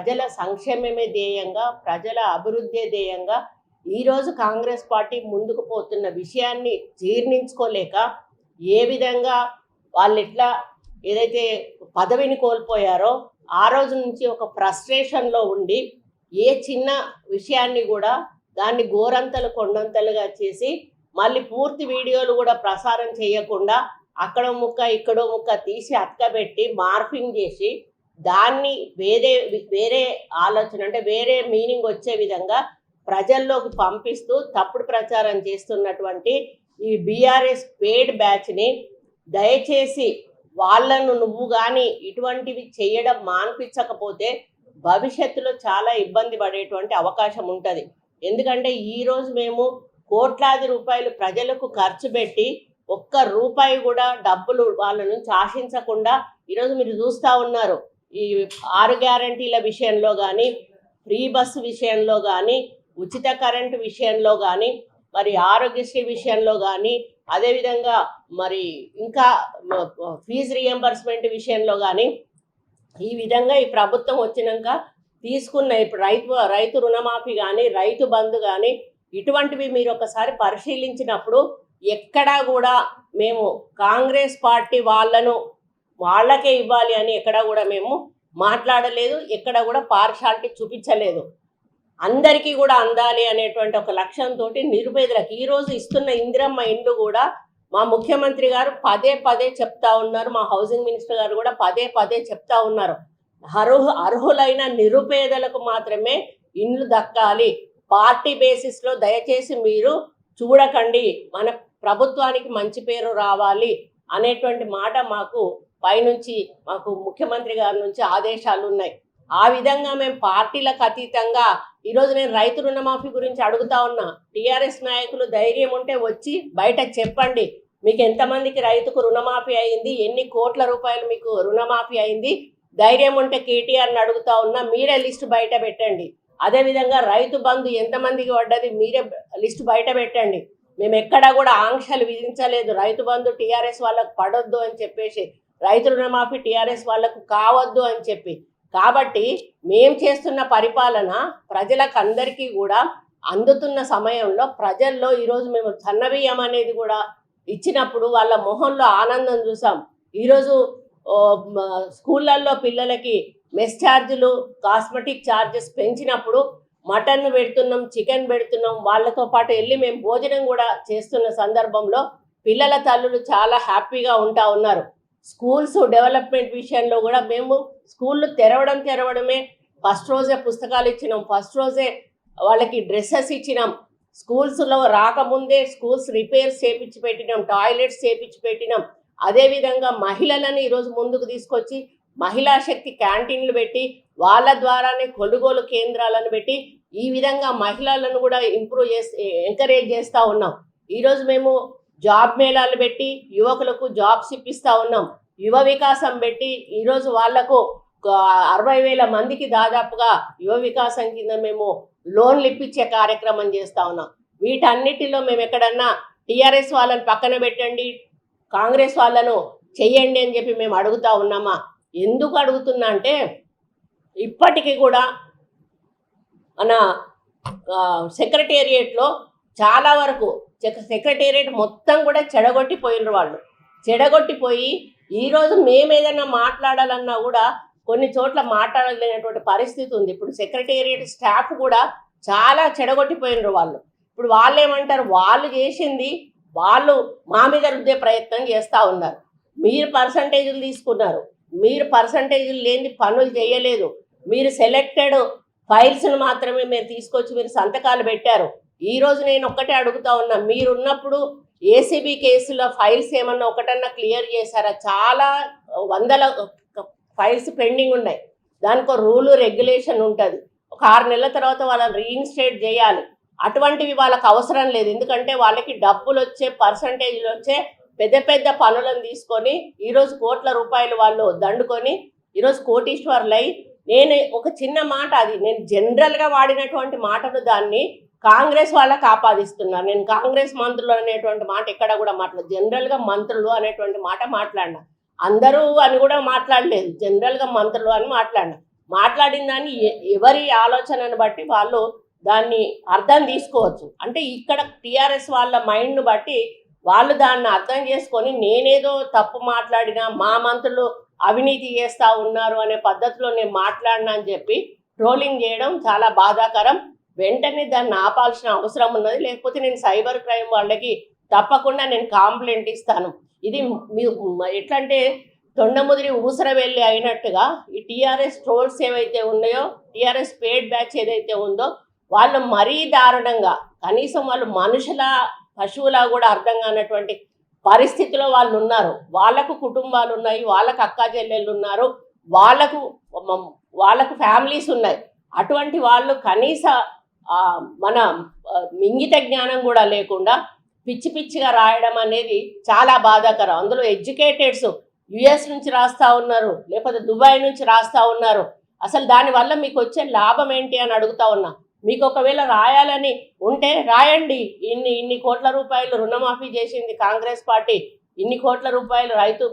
ప్రజల సంక్షేమమే ధ్యేయంగా, ప్రజల అభివృద్ధి ధ్యేయంగా ఈరోజు కాంగ్రెస్ పార్టీ ముందుకు పోతున్న విషయాన్ని జీర్ణించుకోలేక ఏ విధంగా వాళ్ళు ఎట్లా ఏదైతే పదవిని కోల్పోయారో ఆ రోజు నుంచి ఒక ఫ్రస్ట్రేషన్లో ఉండి ఏ చిన్న విషయాన్ని కూడా దాన్ని గోరంతలు కొండంతలుగా చేసి మళ్ళీ పూర్తి వీడియోలు కూడా ప్రసారం చేయకుండా అక్కడో ముక్క ఇక్కడో ముక్క తీసి అతకబెట్టి మార్ఫింగ్ చేసి దాన్ని వేరే ఆలోచన అంటే వేరే మీనింగ్ వచ్చే విధంగా ప్రజల్లోకి పంపిస్తూ తప్పుడు ప్రచారం చేస్తున్నటువంటి ఈ బీఆర్ఎస్ పేడ్ బ్యాచ్ని దయచేసి వాళ్ళను నువ్వు కానీ ఇటువంటివి చేయడం మాన్పించకపోతే భవిష్యత్తులో చాలా ఇబ్బంది పడేటువంటి అవకాశం ఉంటుంది. ఎందుకంటే ఈరోజు మేము కోట్లాది రూపాయలు ప్రజలకు ఖర్చు పెట్టి ఒక్క రూపాయి కూడా డబ్బులు వాళ్ళ నుంచి ఆశించకుండా ఈరోజు మీరు చూస్తూ ఉన్నారు. ఈ 6 గ్యారంటీల విషయంలో కానీ, ఫ్రీ బస్సు విషయంలో కానీ, ఉచిత కరెంటు విషయంలో కానీ, మరి ఆరోగ్యశ్రీ విషయంలో కానీ, అదేవిధంగా మరి ఇంకా ఫీజు రియంబర్స్మెంట్ విషయంలో కానీ ఈ విధంగా ఈ ప్రభుత్వం వచ్చినాక తీసుకున్న ఇప్పుడు రైతు రుణమాఫీ కానీ, రైతు బంధు కానీ ఇటువంటివి మీరు ఒకసారి పరిశీలించినప్పుడు ఎక్కడా కూడా మేము కాంగ్రెస్ పార్టీ వాళ్ళకే ఇవ్వాలి అని ఎక్కడా కూడా మేము మాట్లాడలేదు, ఎక్కడ కూడా పార్షాలిటీ చూపించలేదు. అందరికీ కూడా అందాలి అనేటువంటి ఒక లక్ష్యంతో నిరుపేదలకు ఈరోజు ఇస్తున్న ఇందిరమ్మ ఇండ్లు కూడా మా ముఖ్యమంత్రి గారు పదే చెప్తా ఉన్నారు, మా హౌసింగ్ మినిస్టర్ గారు కూడా పదే చెప్తా ఉన్నారు. అర్హులైన నిరుపేదలకు మాత్రమే ఇండ్లు దక్కాలి, పార్టీ బేసిస్లో దయచేసి మీరు చూడకండి, మన ప్రభుత్వానికి మంచి పేరు రావాలి అనేటువంటి మాట మాకు పైనుంచి మాకు ముఖ్యమంత్రి గారి నుంచి ఆదేశాలు ఉన్నాయి. ఆ విధంగా మేము పార్టీలకు అతీతంగా ఈరోజు నేను రైతు రుణమాఫీ గురించి అడుగుతా ఉన్నా. టీఆర్ఎస్ నాయకులు ధైర్యం ఉంటే వచ్చి బయట చెప్పండి, మీకు ఎంతమందికి రైతుకు రుణమాఫీ అయింది, ఎన్ని కోట్ల రూపాయలు మీకు రుణమాఫీ అయింది, ధైర్యం ఉంటే కేటీఆర్ని అడుగుతా ఉన్నా, మీరే లిస్టు బయట పెట్టండి. అదేవిధంగా రైతు బంధు ఎంతమందికి పడ్డది మీరే లిస్టు బయట పెట్టండి. మేము ఎక్కడా కూడా ఆంక్షలు విధించలేదు, రైతు బంధు టీఆర్ఎస్ వాళ్ళకు పడొద్దు అని చెప్పేసి, రైతు రుణమాఫీ టీఆర్ఎస్ వాళ్ళకు కావద్దు అని చెప్పి. కాబట్టి మేము చేస్తున్న పరిపాలన ప్రజలకు అందరికీ కూడా అందుతున్న సమయంలో ప్రజల్లో ఈరోజు మేము సన్నబియ్యం అనేది కూడా ఇచ్చినప్పుడు వాళ్ళ మొహంలో ఆనందం చూసాం. ఈరోజు స్కూళ్ళల్లో పిల్లలకి మెస్ ఛార్జీలు, కాస్మెటిక్ ఛార్జెస్ పెంచినప్పుడు మటన్ పెడుతున్నాం, చికెన్ పెడుతున్నాం, వాళ్ళతో పాటు వెళ్ళి మేము భోజనం కూడా చేస్తున్న సందర్భంలో పిల్లల తల్లులు చాలా హ్యాపీగా ఉంటా ఉన్నారు. స్కూల్స్ డెవలప్మెంట్ విషయంలో కూడా మేము స్కూళ్ళు తెరవడమే ఫస్ట్ రోజే పుస్తకాలు ఇచ్చినాం, ఫస్ట్ రోజే వాళ్ళకి డ్రెస్సెస్ ఇచ్చినాం. స్కూల్స్లో రాకముందే స్కూల్స్ రిపేర్స్ చేపించి పెట్టినాం, టాయిలెట్స్ చేపించి పెట్టినాం. అదేవిధంగా మహిళలను ఈరోజు ముందుకు తీసుకొచ్చి మహిళా శక్తి క్యాంటీన్లు పెట్టి వాళ్ళ ద్వారానే కొనుగోలు కేంద్రాలను పెట్టి ఈ విధంగా మహిళలను కూడా ఎంకరేజ్ చేస్తూ ఉన్నాం. ఈరోజు మేము జాబ్ మేళాలు పెట్టి యువకులకు జాబ్స్ ఇప్పిస్తూ ఉన్నాం. యువ వికాసం పెట్టి ఈరోజు వాళ్లకు 60,000 మందికి దాదాపుగా యువ వికాసం కింద మేము లోన్లు ఇప్పించే కార్యక్రమం చేస్తూ ఉన్నాం. వీటన్నిటిలో మేము ఎక్కడన్నా టీఆర్ఎస్ వాళ్ళని పక్కన పెట్టండి, కాంగ్రెస్ వాళ్ళను చెయ్యండి అని చెప్పి మేము అడుగుతూ ఉన్నామా? ఎందుకు అడుగుతున్నా అంటే ఇప్పటికీ కూడా మన సెక్రటేరియట్లో చాలా వరకు సెక్రటేరియట్ మొత్తం కూడా చెడగొట్టిపోయినారు. వాళ్ళు చెడగొట్టిపోయి ఈరోజు మేము ఏదైనా మాట్లాడాలన్నా కూడా కొన్ని చోట్ల మాట్లాడలేనటువంటి పరిస్థితి ఉంది. ఇప్పుడు సెక్రటేరియట్ స్టాఫ్ కూడా చాలా చెడగొట్టిపోయినారు వాళ్ళు. ఇప్పుడు వాళ్ళు ఏమంటారు, వాళ్ళు చేసింది వాళ్ళు మా మీద రుద్దే ప్రయత్నం చేస్తూ ఉన్నారు. మీరు పర్సంటేజీలు తీసుకున్నారు, మీరు పర్సంటేజీలు లేని పనులు చేయలేదు, మీరు సెలెక్టెడ్ ఫైల్స్ను మాత్రమే మీరు తీసుకొచ్చి మీరు సంతకాలు పెట్టారు. ఈరోజు నేను ఒక్కటే అడుగుతా ఉన్నా, మీరున్నప్పుడు ఏసీబీ కేసుల ఫైల్స్ ఏమన్నా ఒకటన్నా క్లియర్ చేశారా? చాలా వందల ఫైల్స్ పెండింగ్ ఉన్నాయి. దానికి ఒక రూలు రెగ్యులేషన్ ఉంటుంది. ఒక 6 నెలల తర్వాత వాళ్ళని రీఇన్స్టేట్ చేయాలి. అటువంటివి వాళ్ళకి అవసరం లేదు. ఎందుకంటే వాళ్ళకి డబ్బులు వచ్చే, పర్సంటేజ్లు వచ్చే పెద్ద పనులను తీసుకొని ఈరోజు కోట్ల రూపాయలు వాళ్ళు దండుకొని ఈరోజు కోటీశ్వర్లై. నేను ఒక చిన్న మాట, అది నేను జనరల్గా వాడినటువంటి మాటను దాన్ని కాంగ్రెస్ వాళ్ళకి ఆపాదిస్తున్నారు. నేను కాంగ్రెస్ మంత్రులు అనేటువంటి మాట ఎక్కడ కూడా జనరల్గా మంత్రులు అనేటువంటి మాట మాట్లాడినా. అందరూ అని కూడా మాట్లాడలేదు, జనరల్గా మంత్రులు అని మాట్లాడినా. మాట్లాడిన దాన్ని ఎవరి ఆలోచనను బట్టి వాళ్ళు దాన్ని అర్థం తీసుకోవచ్చు. అంటే ఇక్కడ టీఆర్ఎస్ వాళ్ళ మైండ్ను బట్టి వాళ్ళు దాన్ని అర్థం చేసుకొని నేనేదో తప్పు మాట్లాడినా మా మంత్రులు అవినీతి చేస్తూ ఉన్నారు అనే పద్ధతిలో నేను మాట్లాడినా అని చెప్పి ట్రోలింగ్ చేయడం చాలా బాధాకరం. వెంటనే దాన్ని ఆపాల్సిన అవసరం ఉన్నది. లేకపోతే నేను సైబర్ క్రైమ్ వాళ్ళకి తప్పకుండా నేను కంప్లైంట్ ఇస్తాను. ఇది ఎట్లా అంటే తొండముదిరి ఊసర వెళ్ళి అయినట్టుగా ఈ టీఆర్ఎస్ ట్రోల్స్ ఏవైతే ఉన్నాయో, టీఆర్ఎస్ పేడ్ బ్యాచ్ ఏదైతే ఉందో వాళ్ళు మరీ దారుణంగా, కనీసం వాళ్ళు మనుషుల పశువులా కూడా అర్థం కానటువంటి పరిస్థితిలో వాళ్ళు ఉన్నారు. వాళ్ళకు కుటుంబాలు ఉన్నాయి, వాళ్ళకు అక్కా చెల్లెళ్ళు ఉన్నారు, వాళ్ళకు ఫ్యామిలీస్ ఉన్నాయి. అటువంటి వాళ్ళు కనీస మన ఇంగిత జ్ఞానం కూడా లేకుండా పిచ్చి పిచ్చిగా రాయడం అనేది చాలా బాధాకరం. అందులో ఎడ్యుకేటెడ్స్ యుఎస్ నుంచి రాస్తూ ఉన్నారు, లేకపోతే దుబాయ్ నుంచి రాస్తూ ఉన్నారు. అసలు దానివల్ల మీకు వచ్చే లాభం ఏంటి అని అడుగుతా ఉన్నా. మీకు ఒకవేళ రాయాలని ఉంటే రాయండి. ఇన్ని కోట్ల రూపాయలు రుణమాఫీ చేసింది కాంగ్రెస్ పార్టీ, ఇన్ని కోట్ల రూపాయలు రైతు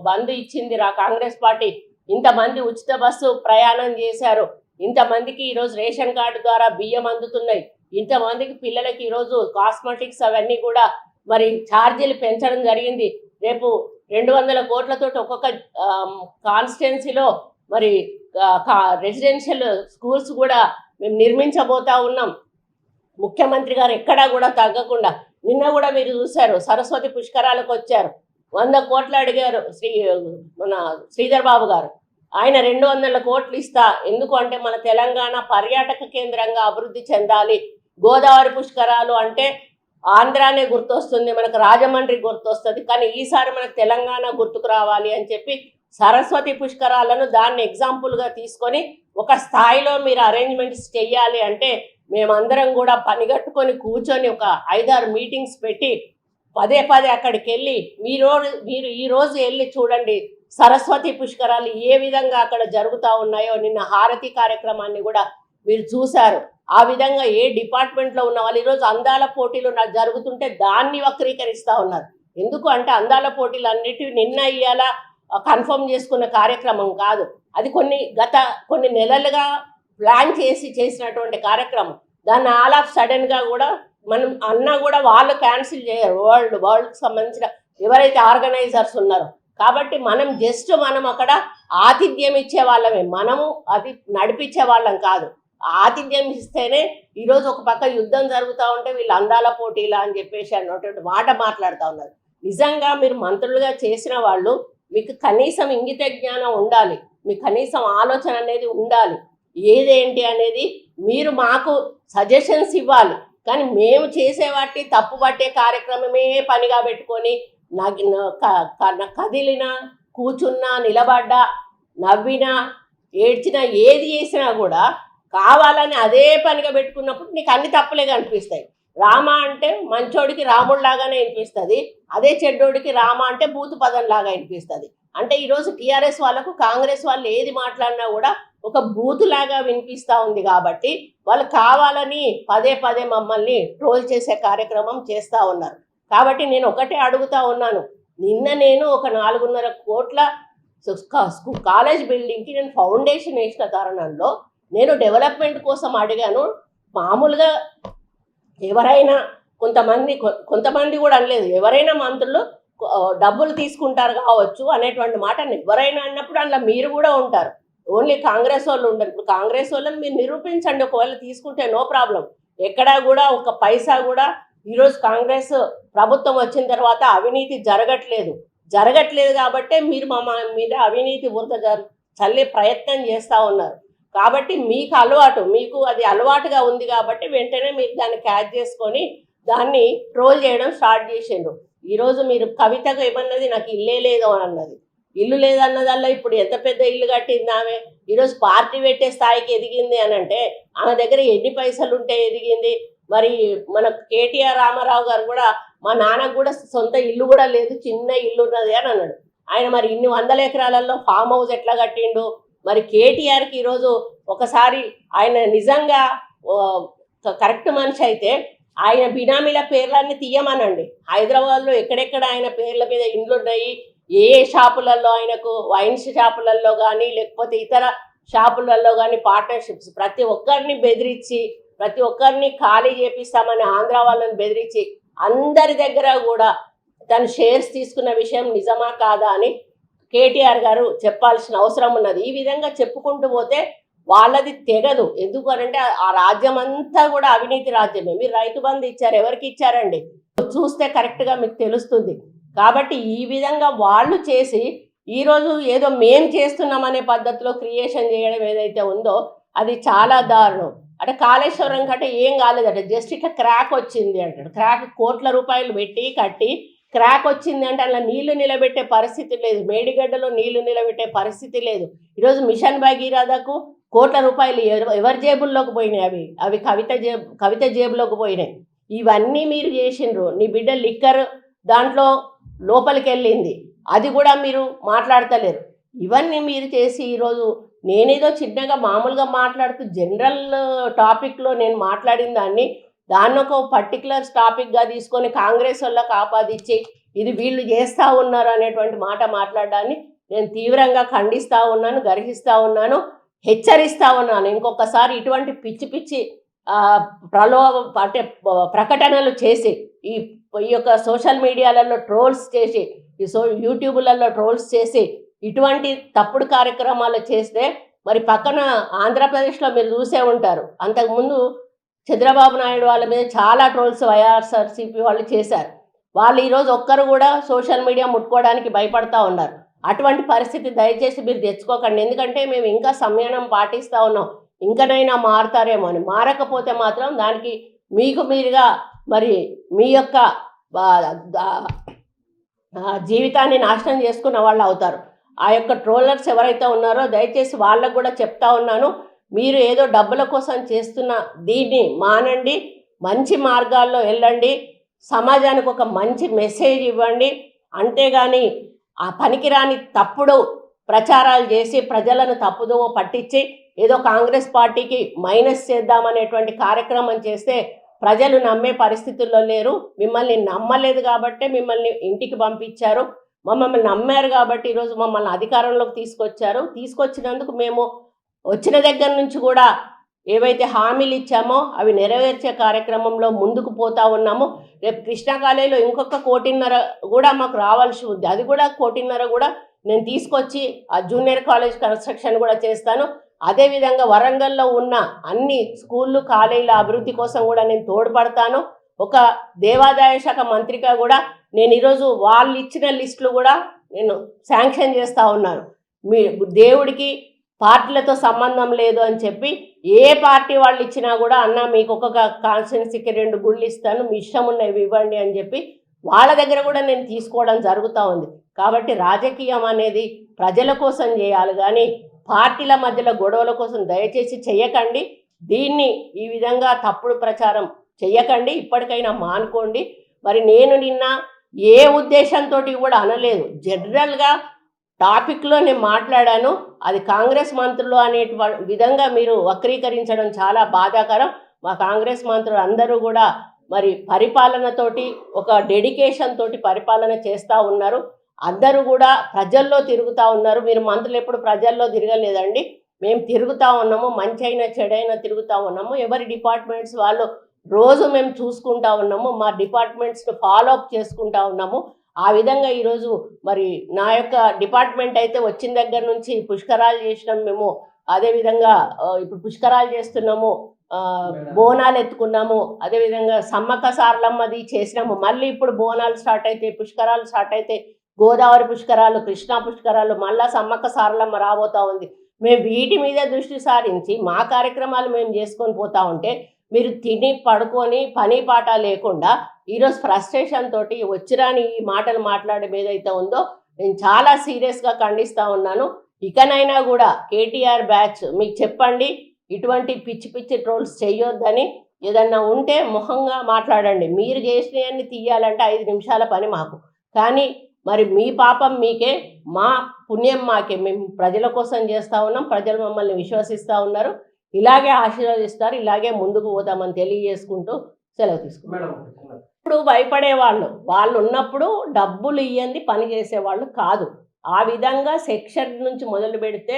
బంధు ఇచ్చింది కాంగ్రెస్ పార్టీ, ఇంతమంది ఉచిత బస్సు ప్రయాణం చేశారు, ఇంతమందికి ఈరోజు రేషన్ కార్డు ద్వారా బియ్యం అందుతున్నాయి, ఇంతమందికి పిల్లలకి ఈరోజు కాస్మెటిక్స్ అవన్నీ కూడా మరి ఛార్జీలు పెంచడం జరిగింది. రేపు 200 కోట్లతోటి ఒక్కొక్క కాన్స్టిట్యున్సీలో మరి రెసిడెన్షియల్ స్కూల్స్ కూడా మేము నిర్మించబోతా ఉన్నాం. ముఖ్యమంత్రి గారు ఎక్కడా కూడా తగ్గకుండా, నిన్న కూడా మీరు చూశారు సరస్వతి పుష్కరాలకు వచ్చారు, 100 కోట్లు అడిగారు మన శ్రీధర్ బాబు గారు. ఆయన 200 కోట్లు ఇస్తా, ఎందుకు అంటే మన తెలంగాణ పర్యాటక కేంద్రంగా అభివృద్ధి చెందాలి. గోదావరి పుష్కరాలు అంటే ఆంధ్రానే గుర్తొస్తుంది, మనకు రాజమండ్రి గుర్తొస్తుంది, కానీ ఈసారి మనకు తెలంగాణ గుర్తుకు రావాలి అని చెప్పి సరస్వతి పుష్కరాలను దాన్ని ఎగ్జాంపుల్గా తీసుకొని ఒక స్థాయిలో మీరు అరేంజ్మెంట్స్ చెయ్యాలి అంటే మేమందరం కూడా పనిగట్టుకొని కూర్చొని ఒక 5-6 మీటింగ్స్ పెట్టి పదే అక్కడికి వెళ్ళి మీరు ఈరోజు వెళ్ళి చూడండి సరస్వతి పుష్కరాలు ఏ విధంగా అక్కడ జరుగుతూ ఉన్నాయో. నిన్న హారతి కార్యక్రమాన్ని కూడా మీరు చూశారు. ఆ విధంగా ఏ డిపార్ట్మెంట్లో ఉన్న వాళ్ళు ఈరోజు అందాల పోటీలు జరుగుతుంటే దాన్ని వక్రీకరిస్తూ ఉన్నారు. ఎందుకు అంటే అందాల పోటీలు అన్నిటివి నిన్న ఇయ్యాల కన్ఫర్మ్ చేసుకున్న కార్యక్రమం కాదు, అది కొన్ని నెలలుగా ప్లాన్ చేసినటువంటి కార్యక్రమం. దాన్ని ఆల్ ఆఫ్ సడన్గా కూడా మనం అన్నా కూడా వాళ్ళు క్యాన్సిల్ చేయరు. వరల్డ్కి సంబంధించిన ఎవరైతే ఆర్గనైజర్స్ ఉన్నారో, కాబట్టి మనం అక్కడ ఆతిథ్యం ఇచ్చే వాళ్ళమే, మనము అది నడిపించే వాళ్ళం కాదు. ఆతిథ్యం ఇస్తేనే ఈరోజు ఒక పక్క యుద్ధం జరుగుతూ ఉంటే వీళ్ళు అందాల పోటీలా అని చెప్పేసి అన్నటువంటి మాట మాట్లాడుతూ ఉన్నారు. నిజంగా మీరు మంత్రులుగా చేసిన వాళ్ళు మీకు కనీసం ఇంగిత జ్ఞానం ఉండాలి, మీకు కనీసం ఆలోచన అనేది ఉండాలి. ఏదేంటి అనేది మీరు మాకు సజెషన్స్ ఇవ్వాలి. కానీ మేము చేసే వాటిని తప్పు పట్టే కార్యక్రమమే పనిగా పెట్టుకొని కదిలినా, కూర్చున్నా, నిలబడ్డా, నవ్వినా, ఏడ్చినా, ఏది చేసినా కూడా కావాలని అదే పనిగా పెట్టుకున్నప్పుడు నీకు అన్ని తప్పులే కనిపిస్తాయి. రామ అంటే మంచోడికి రాముడిలాగానే అనిపిస్తుంది, అదే చెడ్డోడికి రామ అంటే బూతు పదంలాగా అనిపిస్తుంది. అంటే ఈరోజు టీఆర్ఎస్ వాళ్ళకు కాంగ్రెస్ వాళ్ళు ఏది మాట్లాడినా కూడా ఒక బూతులాగా వినిపిస్తూ ఉంది. కాబట్టి వాళ్ళు కావాలని పదే మమ్మల్ని ట్రోల్ చేసే కార్యక్రమం చేస్తూ ఉన్నారు. కాబట్టి నేను ఒకటే అడుగుతూ ఉన్నాను, నిన్న నేను ఒక 4.5 కోట్ల కాలేజ్ బిల్డింగ్కి నేను ఫౌండేషన్ వేసిన తరుణంలో నేను డెవలప్మెంట్ కోసం అడిగాను. మామూలుగా ఎవరైనా కొంతమంది కూడా అనలేదు, ఎవరైనా మంత్రులు డబ్బులు తీసుకుంటారు కావచ్చు అనేటువంటి మాట ఎవరైనా అన్నప్పుడు అందులో మీరు కూడా ఉంటారు, ఓన్లీ కాంగ్రెస్ వాళ్ళు ఉండరు. ఇప్పుడు కాంగ్రెస్ వాళ్ళని మీరు నిరూపించండి, ఒకవేళ తీసుకుంటే నో ప్రాబ్లం. ఎక్కడా కూడా ఒక పైసా కూడా ఈరోజు కాంగ్రెస్ ప్రభుత్వం వచ్చిన తర్వాత అవినీతి జరగట్లేదు కాబట్టే మీరు మా మీద అవినీతి చల్లే ప్రయత్నం చేస్తూ ఉన్నారు. కాబట్టి మీకు అది అలవాటుగా ఉంది కాబట్టి వెంటనే మీరు దాన్ని క్యాచ్ చేసుకొని దాన్ని ట్రోల్ చేయడం స్టార్ట్ చేసిండ్రు. ఈరోజు మీరు కవితకు ఏమన్నది, నాకు ఇల్లే లేదు అని అన్నది. ఇల్లు లేదన్నదల్లా ఇప్పుడు ఎంత పెద్ద ఇల్లు కట్టింది ఆమె, ఈరోజు పార్టీ పెట్టే స్థాయికి ఎదిగింది అని అంటే ఆమె దగ్గర ఎన్ని పైసలు ఉంటే ఎదిగింది. మరి మన కేటీఆర్ రామారావు గారు కూడా మా నాన్నకు కూడా సొంత ఇల్లు కూడా లేదు, చిన్న ఇల్లు ఉన్నది అని అన్నాడు. ఆయన మరి ఇన్ని 100 ఎకరాలలో ఫామ్ హౌస్ ఎట్లా కట్టిండు. మరి కేటీఆర్కి ఈరోజు ఒకసారి ఆయన నిజంగా కరెక్ట్ మనిషి అయితే ఆయన బినామీల పేర్లన్నీ తీయమనండి. హైదరాబాద్లో ఎక్కడెక్కడ ఆయన పేర్ల మీద ఇండ్లు ఉన్నాయి, ఏ షాపులలో ఆయనకు వైన్స్ షాపులలో కానీ లేకపోతే ఇతర షాపులలో కానీ పార్ట్నర్షిప్స్ ప్రతి ఒక్కరిని బెదిరించి ప్రతి ఒక్కరిని ఖాళీ చేపిస్తామని ఆంధ్ర వాళ్ళని బెదిరించి అందరి దగ్గర కూడా తను షేర్స్ తీసుకున్న విషయం నిజమా కాదా అని కేటీఆర్ గారు చెప్పాల్సిన అవసరం ఉన్నది. ఈ విధంగా చెప్పుకుంటూ పోతే వాళ్ళది తెగదు. ఎందుకు అనంటే ఆ రాజ్యం అంతా కూడా అవినీతి రాజ్యమే. మీరు రైతు బంధు ఇచ్చారు, ఎవరికి ఇచ్చారండి? చూస్తే కరెక్ట్గా మీకు తెలుస్తుంది. కాబట్టి ఈ విధంగా వాళ్ళు చేసి ఈరోజు ఏదో మేం చేస్తున్నామనే పద్ధతిలో క్రియేషన్ చేయడం ఏదైతే ఉందో అది చాలా దారుణం. అంటే కాళేశ్వరం కంటే ఏం కాలేదట, జస్ట్ ఇట్లా క్రాక్ వచ్చింది అంటాడు. క్రాక్ కోట్ల రూపాయలు పెట్టి కట్టి క్రాక్ వచ్చింది అంటే అలా నీళ్లు నిలబెట్టే పరిస్థితి లేదు, మేడిగడ్డలో నీళ్లు నిలబెట్టే పరిస్థితి లేదు. ఈరోజు మిషన్ భగీరథకు కోట్ల రూపాయలు ఎవరి జేబుల్లోకి పోయినాయి? అవి కవిత జేబులోకి పోయినాయి. ఇవన్నీ మీరు చేసిండ్రు. నీ బిడ్డ లిక్కర్ దాంట్లో లోపలికి వెళ్ళింది, అది కూడా మీరు మాట్లాడతలేరు. ఇవన్నీ మీరు చేసి ఈరోజు నేనేదో చిన్నగా మామూలుగా మాట్లాడుతూ జనరల్ టాపిక్లో నేను మాట్లాడిన దాన్ని ఒక పర్టికులర్ టాపిక్గా తీసుకొని కాంగ్రెస్ వాళ్ళకి ఆపాదించి ఇది వీళ్ళు చేస్తూ ఉన్నారు అనేటువంటి మాట మాట్లాడడాన్ని నేను తీవ్రంగా ఖండిస్తూ ఉన్నాను, గర్హిస్తూ ఉన్నాను, హెచ్చరిస్తూ ఉన్నాను. ఇంకొకసారి ఇటువంటి పిచ్చి పిచ్చి అంటే ప్రకటనలు చేసి ఈ యొక్క సోషల్ మీడియాలలో ట్రోల్స్ చేసి యూట్యూబ్లలో ట్రోల్స్ చేసి ఇటువంటి తప్పుడు కార్యక్రమాలు చేస్తే మరి పక్కన ఆంధ్రప్రదేశ్లో మీరు చూసే ఉంటారు. అంతకుముందు చంద్రబాబు నాయుడు వాళ్ళ మీద చాలా ట్రోల్స్ వైఎస్ఆర్సీపీ వాళ్ళు చేశారు. వాళ్ళు ఈరోజు ఒక్కరు కూడా సోషల్ మీడియా ముట్టుకోవడానికి భయపడతా ఉన్నారు. అటువంటి పరిస్థితి దయచేసి మీరు తెచ్చుకోకండి. ఎందుకంటే మేము ఇంకా సంయమనం పాటిస్తూ ఉన్నాం, ఇంకనైనా మారుతారేమో అని. మారకపోతే మాత్రం దానికి మీకు మీరుగా మరి మీ యొక్క జీవితాన్ని నాశనం చేసుకున్న వాళ్ళు అవుతారు. ఆ యొక్క ట్రోలర్స్ ఎవరైతే ఉన్నారో దయచేసి వాళ్ళకు కూడా చెప్తా ఉన్నాను, మీరు ఏదో డబ్బుల కోసం చేస్తున్న దీన్ని మానండి, మంచి మార్గాల్లో వెళ్ళండి, సమాజానికి ఒక మంచి మెసేజ్ ఇవ్వండి. అంతేగాని ఆ పనికిరాని తప్పుడు ప్రచారాలు చేసి ప్రజలను తప్పుదోవ పట్టించి ఏదో కాంగ్రెస్ పార్టీకి మైనస్ చేద్దామనేటువంటి కార్యక్రమం చేస్తే ప్రజలు నమ్మే పరిస్థితుల్లో లేరు. మిమ్మల్ని నమ్మలేదు కాబట్టి మిమ్మల్ని ఇంటికి పంపించారు, మమ్మల్ని నమ్మారు కాబట్టి ఈరోజు మమ్మల్ని అధికారంలోకి తీసుకొచ్చారు. తీసుకొచ్చినందుకు మేము వచ్చిన దగ్గర నుంచి కూడా ఏవైతే హామీలు ఇచ్చామో అవి నెరవేర్చే కార్యక్రమంలో ముందుకు పోతా ఉన్నాము. రేపు కృష్ణా కాలేజీలో ఇంకొక 1.5 కోటి కూడా మాకు రావాల్సి ఉంది. అది కూడా 1.5 కోటి కూడా నేను తీసుకొచ్చి ఆ జూనియర్ కాలేజ్ కన్స్ట్రక్షన్ కూడా చేస్తాను. అదేవిధంగా వరంగల్లో ఉన్న అన్ని స్కూళ్ళు కాలేజీల అభివృద్ధి కోసం కూడా నేను తోడ్పడతాను. ఒక దేవాదాయ శాఖ మంత్రిగా కూడా నేను ఈరోజు వాళ్ళు ఇచ్చిన లిస్టులు కూడా నేను శాంక్షన్ చేస్తూ ఉన్నాను. మీ దేవుడికి పార్టీలతో సంబంధం లేదు అని చెప్పి ఏ పార్టీ వాళ్ళు ఇచ్చినా కూడా అన్న మీకు ఒక్కొక్క కాన్స్టిట్యున్సీకి 2 గుళ్ళు ఇస్తాను, మీ ఇష్టం ఉన్నవి ఇవ్వండి అని చెప్పి వాళ్ళ దగ్గర కూడా నేను తీసుకోవడం జరుగుతూ ఉంది. కాబట్టి రాజకీయం అనేది ప్రజల కోసం చేయాలి కానీ పార్టీల మధ్యలో గొడవల కోసం దయచేసి చెయ్యకండి. దీన్ని ఈ విధంగా తప్పుడు ప్రచారం చెయ్యకండి, ఇప్పటికైనా మానుకోండి. మరి నేను నిన్న ఏ ఉద్దేశంతో కూడా అనలేదు, జనరల్గా టాపిక్లో నేను మాట్లాడాను. అది కాంగ్రెస్ మంత్రులు అనే విధంగా మీరు వక్రీకరించడం చాలా బాధాకరం. మా కాంగ్రెస్ మంత్రులు అందరూ కూడా మరి పరిపాలనతోటి ఒక డెడికేషన్ తోటి పరిపాలన చేస్తూ ఉన్నారు. అందరూ కూడా ప్రజల్లో తిరుగుతూ ఉన్నారు. మీరు మంత్రులు ఎప్పుడు ప్రజల్లో తిరగలేదండి, మేము తిరుగుతూ ఉన్నాము, మంచి అయినా చెడైనా తిరుగుతూ ఉన్నాము. ఎవరి డిపార్ట్మెంట్స్ వాళ్ళు రోజు మేము చూసుకుంటా ఉన్నాము, మా డిపార్ట్మెంట్స్ని ఫాలో అప్ చేసుకుంటా ఉన్నాము. ఆ విధంగా ఈరోజు మరి నా యొక్క డిపార్ట్మెంట్ అయితే వచ్చిన దగ్గర నుంచి పుష్కరాలు చేసినాం మేము. అదేవిధంగా ఇప్పుడు పుష్కరాలు చేస్తున్నాము, బోనాలు ఎత్తుకున్నాము, అదేవిధంగా సమ్మక్క సారలమ్మది చేసినాము. మళ్ళీ ఇప్పుడు బోనాలు స్టార్ట్ అయితే, పుష్కరాలు స్టార్ట్ అయితే, గోదావరి పుష్కరాలు, కృష్ణా పుష్కరాలు, మళ్ళా సమ్మక్క సారలమ్మ రాబోతూ ఉంది. మేము వీటి మీద దృష్టి సారించి మా కార్యక్రమాలు మేము చేసుకొని పోతా ఉంటే మీరు తిని పడుకొని పని పాట లేకుండా ఈరోజు ఫ్రస్ట్రేషన్ తోటి వచ్చిరాని ఈ మాటలు మాట్లాడడం ఏదైతే ఉందో నేను చాలా సీరియస్గా ఖండిస్తూ ఉన్నాను. ఇకనైనా కూడా కేటీఆర్ బ్యాచ్ మీకు చెప్పండి, ఇటువంటి పిచ్చి పిచ్చి ట్రోల్స్ చేయొద్దని. ఏదన్నా ఉంటే మొహంగా మాట్లాడండి. మీరు చేసినవన్నీ తీయాలంటే 5 నిమిషాల పని మాకు, కానీ మరి మీ పాపం మీకే, మా పుణ్యం మాకే. మేము ప్రజల కోసం చేస్తూ ఉన్నాం, ప్రజలు మమ్మల్ని విశ్వసిస్తూ ఉన్నారు, ఇలాగే ఆశీర్వదిస్తారు, ఇలాగే ముందుకు పోతామని తెలియజేసుకుంటూ సెలవు తీసుకుంటాం. ఇప్పుడు భయపడేవాళ్ళు వాళ్ళు ఉన్నప్పుడు డబ్బులు ఇయ్యంది పని చేసేవాళ్ళు కాదు. ఆ విధంగా సెక్షన్ నుంచి మొదలు పెడితే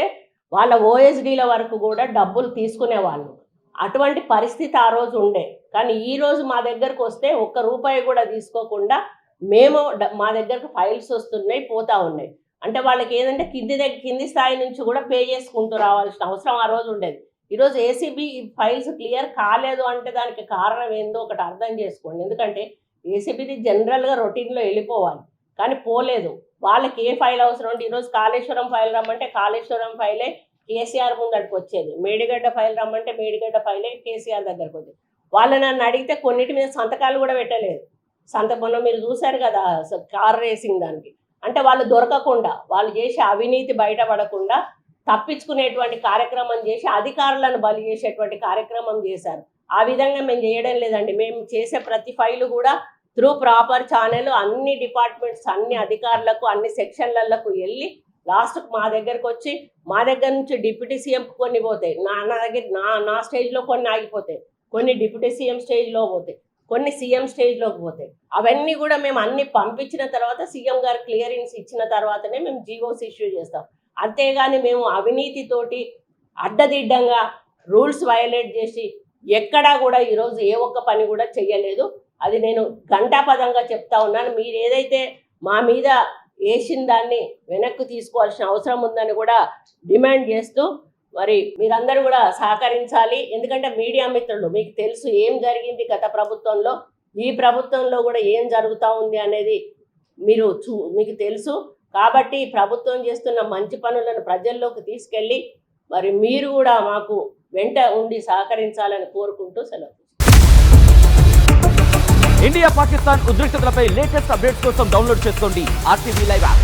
వాళ్ళ ఓఎస్డీల వరకు కూడా డబ్బులు తీసుకునేవాళ్ళు. అటువంటి పరిస్థితి ఆ రోజు ఉండే. కానీ ఈ రోజు మా దగ్గరకు వస్తే ఒక్క రూపాయి కూడా తీసుకోకుండా మేము మా దగ్గరకు ఫైల్స్ వస్తున్నాయి, పోతా ఉన్నాయి. అంటే వాళ్ళకి ఏదంటే కింది స్థాయి నుంచి కూడా పే చేసుకుంటూ రావాల్సిన అవసరం ఆ రోజు ఉండేది. ఈరోజు ఏసీబీ ఫైల్స్ క్లియర్ కాలేదు అంటే దానికి కారణం ఏందో ఒకటి అర్థం చేసుకోండి. ఎందుకంటే ఏసీబీది జనరల్గా రొటీన్లో వెళ్ళిపోవాలి, కానీ పోలేదు. వాళ్ళకి ఏ ఫైల్ అవసరం అంటే ఈరోజు కాళేశ్వరం ఫైల్ రమ్మంటే కాళేశ్వరం ఫైలే కేసీఆర్ ముందడికి వచ్చేది, మేడిగడ్డ ఫైల్ రమ్మంటే మేడిగడ్డ ఫైలే కేసీఆర్ దగ్గరకు వచ్చేది. వాళ్ళు నన్ను అడిగితే కొన్నిటి మీద సంతకాలు కూడా పెట్టలేదు. మొన్న మీరు చూశారు కదా కార్ రేసింగ్ దానికి. అంటే వాళ్ళు దొరకకుండా, వాళ్ళు చేసే అవినీతి బయటపడకుండా తప్పించుకునేటువంటి కార్యక్రమం చేసి అధికారులను బలి చేసేటువంటి కార్యక్రమం చేశారు. ఆ విధంగా మేము చేయడం లేదండి. మేము చేసే ప్రతి ఫైలు కూడా త్రూ ప్రాపర్ ఛానల్ అన్ని డిపార్ట్మెంట్స్, అన్ని అధికారులకు, అన్ని సెక్షన్లకు వెళ్ళి లాస్ట్కి మా దగ్గరకు వచ్చి మా దగ్గర నుంచి డిప్యూటీ సీఎంకి కొన్ని పోతాయి, నా స్టేజ్లో కొన్ని ఆగిపోతాయి, కొన్ని డిప్యూటీ సీఎం స్టేజ్లో పోతాయి, కొన్ని సీఎం స్టేజ్లోకి పోతాయి. అవన్నీ కూడా మేము అన్ని పంపించిన తర్వాత సీఎం గారు క్లియరెన్స్ ఇచ్చిన తర్వాతనే మేము జీవోస్ ఇష్యూ చేస్తాం. అంతేగాని మేము అవినీతితోటి అడ్డదిడ్డంగా రూల్స్ వయలేట్ చేసి ఎక్కడా కూడా ఈరోజు ఏ ఒక్క పని కూడా చెయ్యలేదు. అది నేను ఘంటాపదంగా చెప్తా ఉన్నాను. మీరు ఏదైతే మా మీద వేసిన దాన్ని వెనక్కి తీసుకోవాల్సిన అవసరం ఉందని కూడా డిమాండ్ చేస్తూ మరి మీరందరూ కూడా సహకరించాలి. ఎందుకంటే మీడియా మిత్రులు, మీకు తెలుసు ఏం జరిగింది గత ప్రభుత్వంలో, ఈ ప్రభుత్వంలో కూడా ఏం జరుగుతూ ఉంది అనేది మీకు తెలుసు. కాబట్టి ప్రభుత్వం చేస్తున్న మంచి పనులను ప్రజల్లోకి తీసుకెళ్ళి మరి మీరు కూడా మాకు వెంట ఉండి సహకరించాలని కోరుకుంటూ సెలవు. ఇండియా పాకిస్తాన్ ఉద్రిక్తతలపై లేటెస్ట్ అప్డేట్స్ కోసం డౌన్లోడ్ చేసుకోండి RTV లైవ్ యాప్.